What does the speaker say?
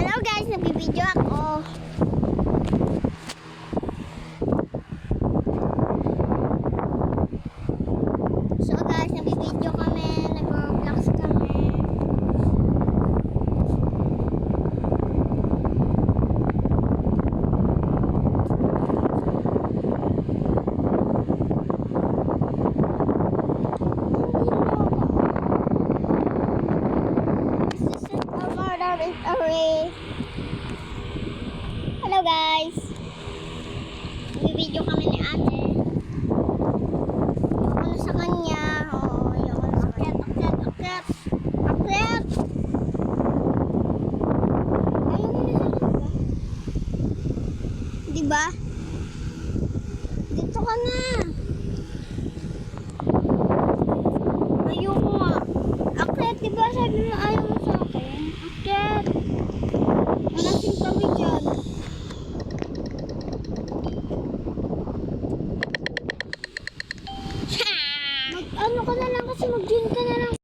Hello guys, nagbibideo ako. So guys, nagbibideo kami, nag-vlogs kami. Hello guys, nagbibideo kami ni ate. Yung ano sa kanya, yung ano sa kanya. Akyat. Ayaw mo na sa kanya. Diba? Dito ka na. Ayaw mo nga. Akyat, diba sabi mo ayaw mo sa akin? Akyat. Malasing kami dyan. Ano ka na lang kasi mag-join ka na lang.